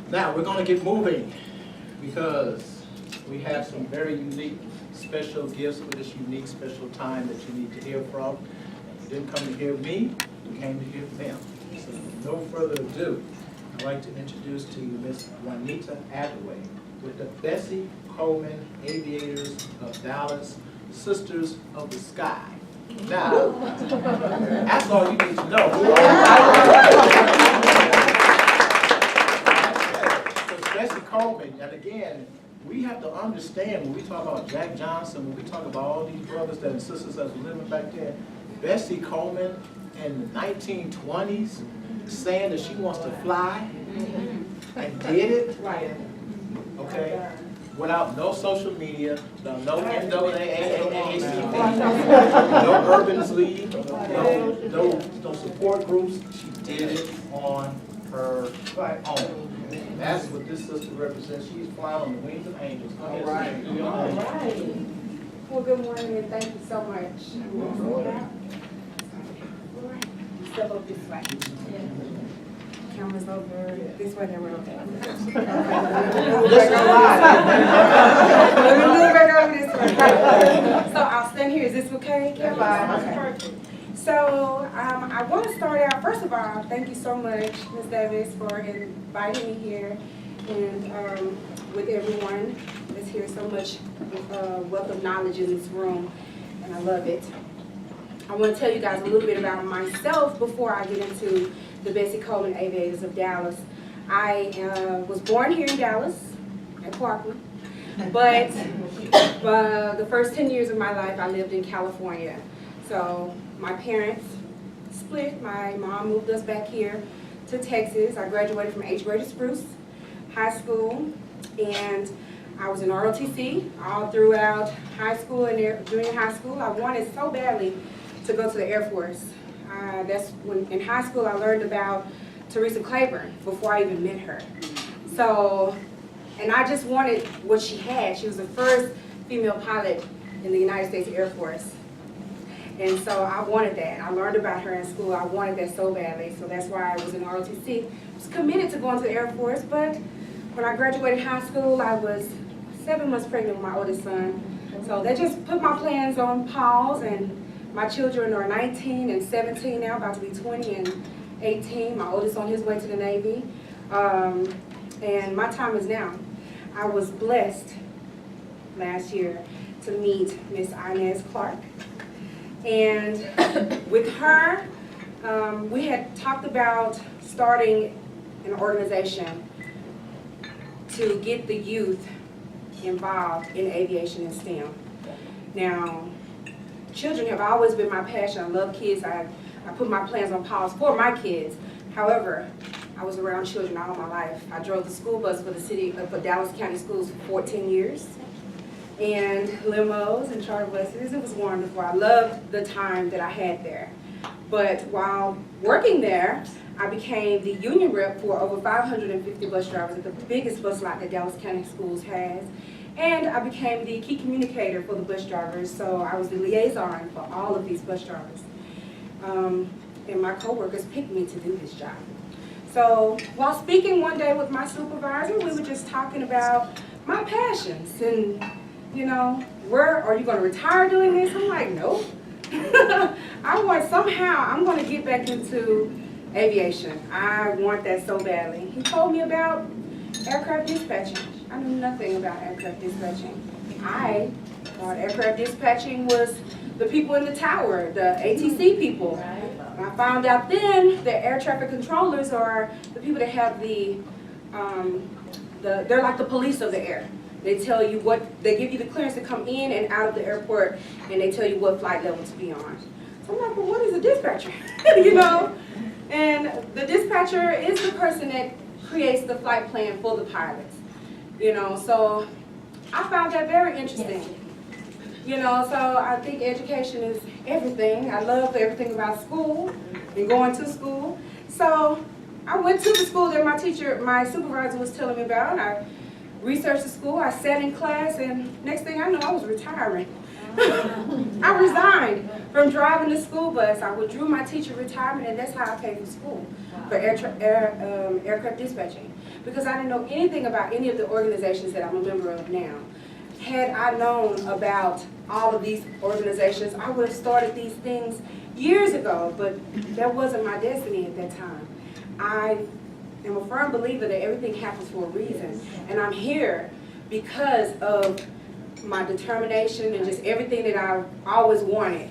Now we're going to get moving because we have some very unique special gifts for this unique special time that you need to hear from. You didn't come to hear me, you came to hear them. So no further ado, I'd like to introduce to you Miss Juanita Attaway with the Bessie Coleman Aviators of Dallas, Sisters of the Sky. Now, that's all you need to know. Bessie Coleman, and again, we have to understand when we talk about Jack Johnson, when we talk about all these brothers and sisters that were living back then, Bessie Coleman in the 1920s saying that she wants to fly and did it, okay, without no social media, no NAACP, no Urban League, no support groups. She did it on her own. That's what this sister represents. She's flying on the wings of angels. Go ahead, sister. All right. Well, good morning and thank you so much. Step up this way. Camera's over this way, then we're okay. Let me move back over this way. So I'll stand here. Is this okay? Okay. So I want to start out, first of all, thank you so much, Ms. Davis, for inviting me here and with everyone that's here, so much wealth of knowledge in this room, and I love it. I want to tell you guys a little bit about myself before I get into the Bessie Coleman Aviators of Dallas. I was born here in Dallas, at Parkland, but the first 10 years of my life I lived in California. So my parents split. My mom moved us back here to Texas. I graduated from 8th grade at Spruce High School, and I was in ROTC all throughout high school and junior high school. I wanted so badly to go to the Air Force. That's when in high school I learned about Teresa Claiborne before I even met her. So, and I just wanted what she had. She was the first female pilot in the United States Air Force. And so I wanted that. I learned about her in school. I wanted that so badly. So that's why I was in ROTC. I was committed to going to the Air Force, but when I graduated high school, I was 7 months pregnant with my oldest son. So that just put my plans on pause, and my children are 19 and 17 now, about to be 20 and 18. My oldest on his way to the Navy. And my time is now. I was blessed last year to meet Miss Inez Clark. And with her, we had talked about starting an organization to get the youth involved in aviation and STEM. Now, children have always been my passion. I love kids. I put my plans on pause for my kids. However, I was around children all my life. I drove the school bus for for Dallas County Schools for 14 years. And limos and charter buses. It was wonderful. I loved the time that I had there. But while working there, I became the union rep for over 550 bus drivers at the biggest bus lot that Dallas County Schools has. And I became the key communicator for the bus drivers. So I was the liaison for all of these bus drivers. And my coworkers picked me to do this job. So while speaking one day with my supervisor, we were just talking about my passions and, you know, where are you going to retire doing this? I'm like, nope. I'm going to get back into aviation. I want that so badly. He told me about aircraft dispatching. I knew nothing about aircraft dispatching. I thought aircraft dispatching was the people in the tower, the ATC people. And I found out then that air traffic controllers are the people that have they're like the police of the air. They tell you they give you the clearance to come in and out of the airport, and they tell you what flight level to be on. So I'm like, well, what is a dispatcher? You know? And the dispatcher is the person that creates the flight plan for the pilots. You know, so I found that very interesting. You know, so I think education is everything. I love everything about school and going to school. So I went to the school that my supervisor was telling me about. I researched the school, I sat in class, and next thing I know, I was retiring. I resigned from driving the school bus. I withdrew my teacher retirement, and that's how I paid for school, for aircraft dispatching, because I didn't know anything about any of the organizations that I'm a member of now. Had I known about all of these organizations, I would have started these things years ago, but that wasn't my destiny at that time. I am a firm believer that everything happens for a reason, and I'm here because of my determination and just everything that I've always wanted.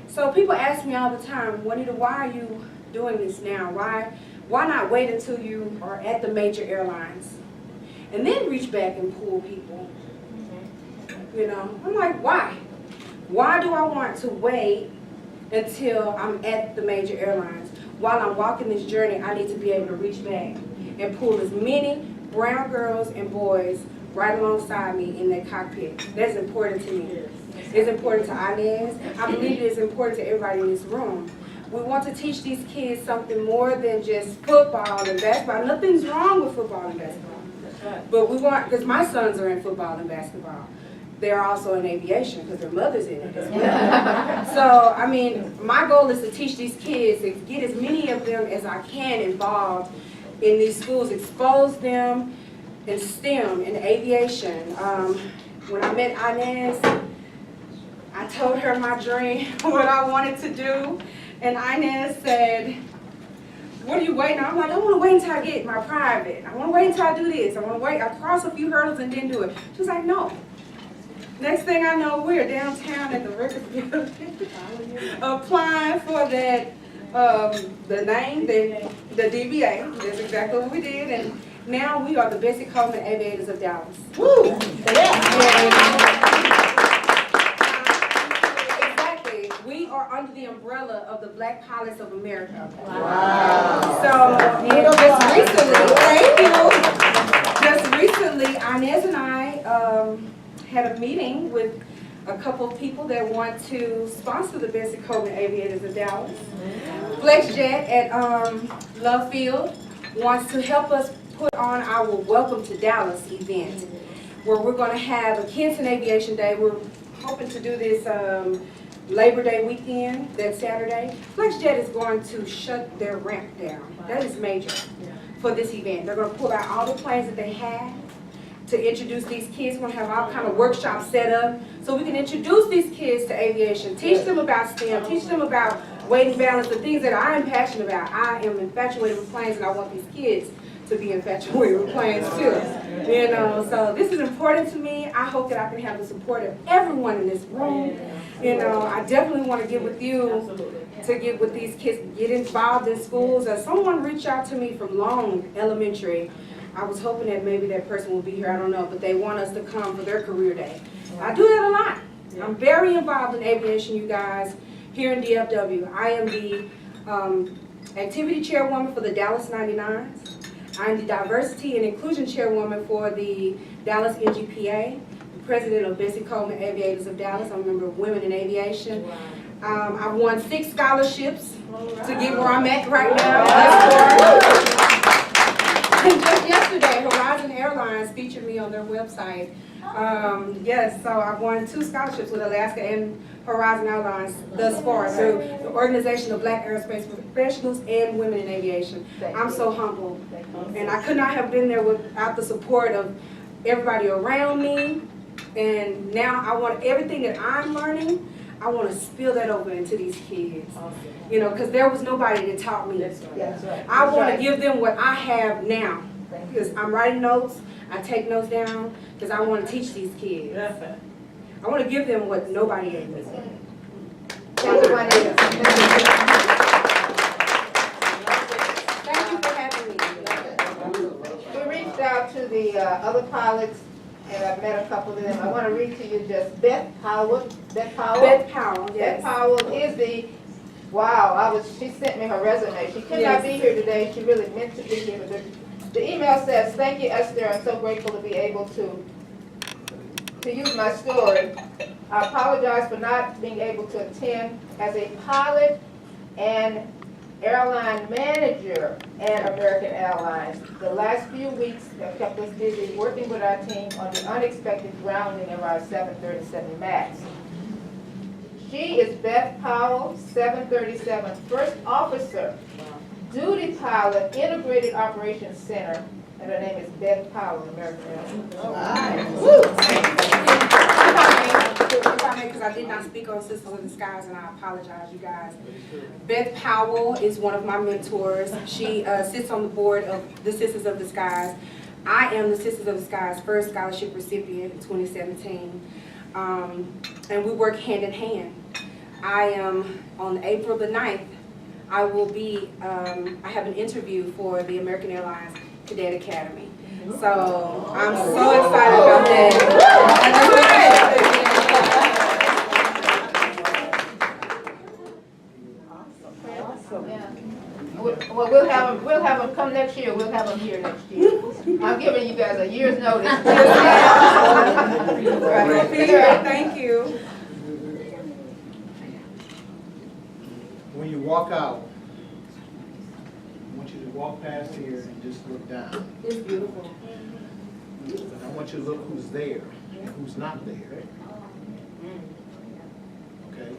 So people ask me all the time, Juanita, why are you doing this now? Why not wait until you are at the major airlines and then reach back and pull people? You know, I'm like, why? Why do I want to wait until I'm at the major airlines? While I'm walking this journey, I need to be able to reach back and pull as many brown girls and boys right alongside me in that cockpit. That's important to me. It's important to Inez. I believe it is important to everybody in this room. We want to teach these kids something more than just football and basketball. Nothing's wrong with football and basketball. But we want, because my sons are in football and basketball. They're also in aviation because their mother's in it as well. So, I mean, my goal is to teach these kids and get as many of them as I can involved in these schools, expose them in STEM, in aviation. When I met Inez, I told her my dream, what I wanted to do, and Inez said, what are you waiting on? I'm like, I want to wait until I get my private. I want to wait until I do this. I want to wait, I cross a few hurdles and then do it. She was like, no. Next thing I know, we're downtown at the record building applying for that, the DBA. That's exactly what we did. And now we are the Bessie Coleman Aviators of Dallas. Woo! Exactly. We are under the umbrella of the Black Pilots of America. Wow. So, just recently, thank you. Just recently, Inez and I had a meeting with a couple of people that want to sponsor the Bessie Coleman Aviators of Dallas. FlexJet at Love Field wants to help us put on our Welcome to Dallas event, where we're going to have a Kids in Aviation Day. We're hoping to do this Labor Day weekend, that Saturday. FlexJet is going to shut their ramp down. That is major for this event. They're going to pull out all the planes that they have to introduce these kids. We're going to have all kind of workshops set up so we can introduce these kids to aviation, teach them about STEM, teach them about weight and balance, the things that I am passionate about. I am infatuated with planes, and I want these kids to be infatuated with planes too. You know, so this is important to me. I hope that I can have the support of everyone in this room. You know, I definitely want to get with you to get with these kids, get involved in schools. Someone reached out to me from Long Elementary. I was hoping that maybe that person will be here, I don't know, but they want us to come for their career day. I do that a lot. I'm very involved in aviation, you guys, here in DFW. I am the activity chairwoman for the Dallas 99s. I'm the diversity and inclusion chairwoman for the Dallas NGPA, the president of Bessie Coleman Aviators of Dallas. I'm a member of Women in Aviation. I've won 6 scholarships to get where I'm at right now. And just yesterday, Horizon Airlines featured me on their website. Yes, so I've won 2 scholarships with Alaska and Horizon Airlines thus far through the Organization of Black Aerospace Professionals and Women in Aviation. I'm so humbled. And I could not have been there without the support of everybody around me. And now I want everything that I'm learning, I want to spill that over into these kids. You know, because there was nobody that taught me. I want to give them what I have now. Because I'm writing notes, I take notes down, because I want to teach these kids. I want to give them what nobody gave me. Thank you for having me. We reached out to the other pilots, and I've met a couple of them. I want to read to you just Beth Powell. Beth Powell, yes. Beth Powell is the, wow, she sent me her resume. She could not be here today. She really meant to be here. But the email says, thank you, Esther. I'm so grateful to be able to use my story. I apologize for not being able to attend. As a pilot and airline manager at American Airlines, the last few weeks have kept us busy working with our team on the unexpected grounding of our 737 MAX. She is Beth Powell, 737, First Officer, Duty Pilot, Integrated Operations Center, and her name is Beth Powell, American Airlines. Because I did not speak on Sisters of the Skies, and I apologize, you guys. Beth Powell is one of my mentors. She sits on the board of the Sisters of the Skies. I am the Sisters of the Skies' first scholarship recipient in 2017. And we work hand in hand. I am, on April the 9th, I will be, I have an interview for the American Airlines Cadet Academy. So I'm so excited about that. Yeah. Well, we'll have them come next year. We'll have them here next year. I'm giving you guys a year's notice. Thank you. When you walk out, I want you to walk past here and just look down. It's beautiful. And I want you to look who's there and who's not there. Okay?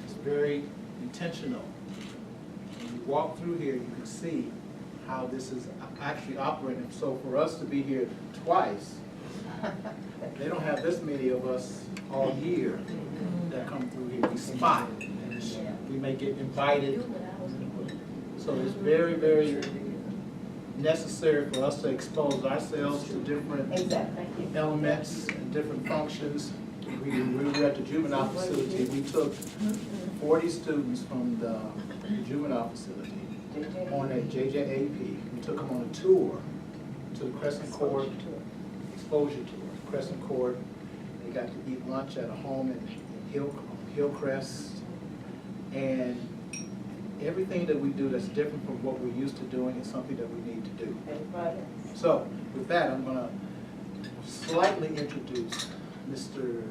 It's very intentional. When you walk through here, you can see how this is actually operating. So for us to be here twice, they don't have this many of us all year that come through here. We spot. We may get invited. So it's very, very necessary for us to expose ourselves to different elements and different functions. We were at the juvenile facility. We took 40 students from the juvenile facility on a JJAP. We took them on a tour to the Crescent Court exposure tour. Crescent Court. They got to eat lunch at a home in Hillcrest. And everything that we do that's different from what we're used to doing is something that we need to do. So with that, I'm going to slightly introduce Mr.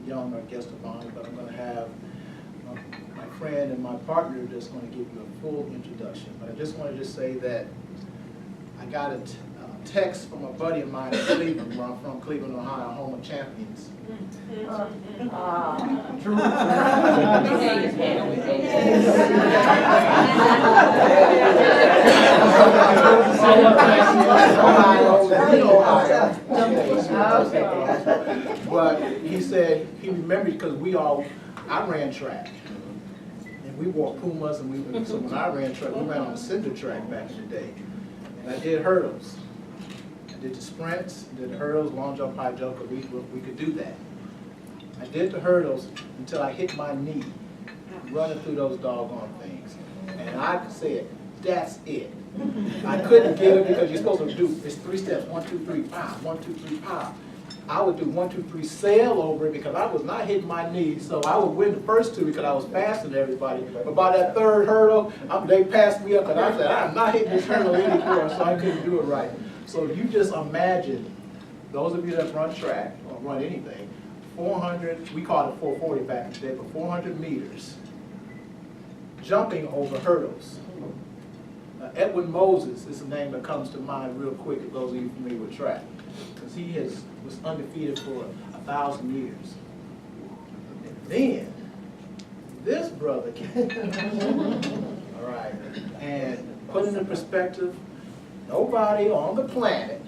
Young, our guest of honor, but I'm going to have my friend and my partner that's going to give you a full introduction. But I just wanted to say that I got a text from a buddy of mine in Cleveland, where I'm from, Cleveland, Ohio, home of champions. But he said he remembered because I ran track. And we wore Pumas, and so when I ran track, we ran on the cinder track back in the day. And I did hurdles. I did the sprints, did the hurdles, long jump, high jump, because we could do that. I did the hurdles until I hit my knee, running through those doggone things. And I said, that's it. I couldn't get it because you're supposed to do, it's 3 steps, 1, 2, 3, pop, 1, 2, 3, pop. I would do 1, 2, 3, sail over it because I was not hitting my knee. So I would win the first 2 because I was faster than everybody. But by that 3rd hurdle, they passed me up and I said, I'm not hitting this hurdle anymore, so I couldn't do it right. So you just imagine, those of you that run track or run anything, 400, we called it 440 back in the day, but 400 meters, jumping over hurdles. Edwin Moses is a name that comes to mind real quick if those of you familiar with track, because he was undefeated for 1,000 years. And then, this brother came, all right, and put into perspective, nobody on the planet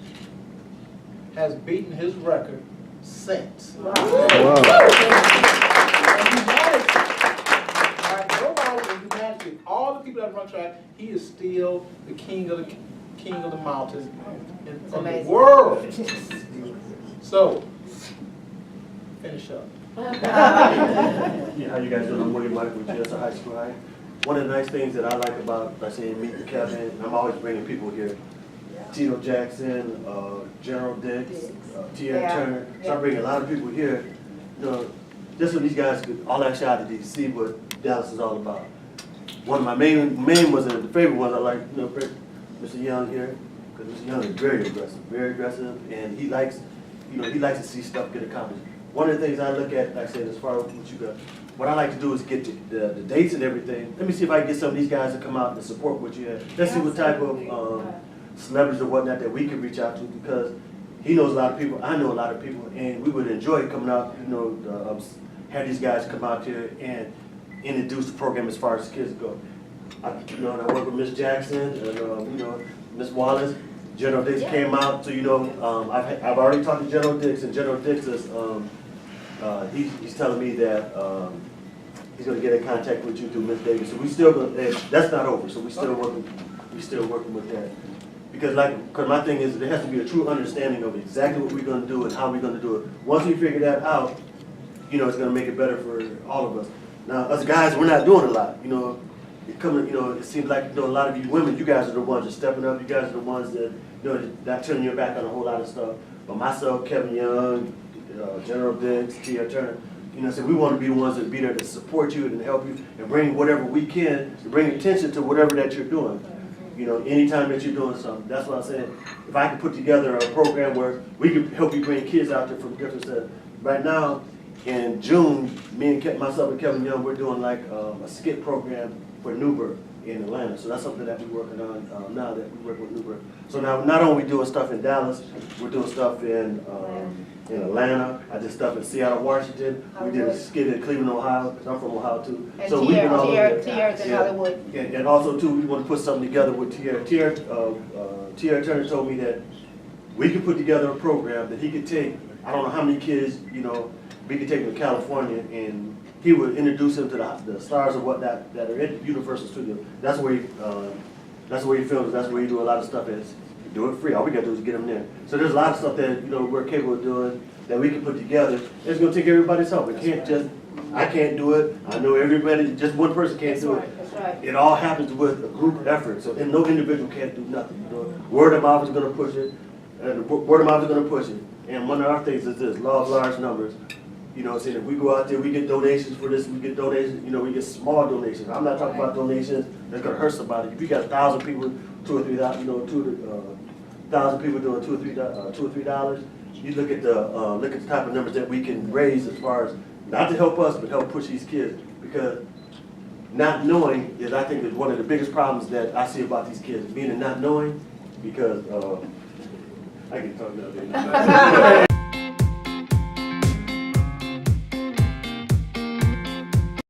has beaten his record since. Wow. Nobody in humanity, all the people that run track, he is still the king of the mountain of the world. So, finish up. Yeah, how you guys doing? I'm William Michael with Ester High School High. One of the nice things that I like about, like saying, meeting Kevin, I'm always bringing people here. Tito Jackson, Gerald Dix, T.A. Turner. So I bring a lot of people here, you know, just so these guys could all actually out of see what Dallas is all about. One of my main was the favorite ones I like, you know, Mr. Young here, because Mr. Young is very aggressive, and he likes, you know, he likes to see stuff get accomplished. One of the things I look at, like I said, as far as what you got, what I like to do is get the dates and everything. Let me see if I can get some of these guys to come out and support what you have. Let's see what type of celebrities or whatnot that we can reach out to, because he knows a lot of people, I know a lot of people, and we would enjoy coming out, you know, have these guys come out here and introduce the program as far as kids go. And I work with Miss Jackson and, Miss Wallace. General Dix came out, so, I've already talked to General Dix, and General Dix is, he's telling me that, he's gonna get in contact with you through Miss Davis. So we still gonna, that's not over, so we still working with that. Because my thing is, there has to be a true understanding of exactly what we're gonna do and how we're gonna do it. Once we figure that out, it's gonna make it better for all of us. Now, us guys, we're not doing a lot, it seems like, a lot of you women, you guys are the ones that are stepping up, you guys are the ones that, not turning your back on a whole lot of stuff. But myself, Kevin Young, General Dix, Tia Turner, so we want to be the ones that be there to support you and help you and bring whatever we can to bring attention to whatever that you're doing. Anytime that you're doing something. That's what I'm saying. If I can put together a program where we can help you bring kids out there from different sets. Right now, in June, myself and Kevin Young, we're doing like a skit program for Newburgh in Atlanta. So that's something that we're working on now that we work with Newburgh. So now, not only we doing stuff in Dallas, we're doing stuff in Atlanta. I did stuff in Seattle, Washington. We did a skit in Cleveland, Ohio, because I'm from Ohio too. And so we've been all over Tierra's in Hollywood. And also too, we want to put something together with Tierra. Tierra Turner told me that we could put together a program that he could take, I don't know how many kids, we could take them to California and he would introduce them to the stars of that are in Universal Studios. That's where he films. That's where he do a lot of stuff. Do it free. All we got to do is get them there. So there's a lot of stuff that we're capable of doing that we can put together. It's going to take everybody's help. It can't just I can't do it. I know everybody. Just one person can't do it. That's right. It all happens with a group effort. So and no individual can't do nothing. Word of mouth is going to push it. And word of mouth is going to push it. And one of our things is this: law of large numbers. Saying if we go out there, we get donations for this, we get donations, we get small donations. I'm not talking about donations that's gonna hurt somebody. If you got 1,000 people, 2 or 3 dollars, 1,000 people doing $2 or $3, you look at the type of numbers that we can raise as far as not to help us, but help push these kids. Because not knowing is, I think, is one of the biggest problems that I see about these kids. Meaning not knowing, because I can talk now.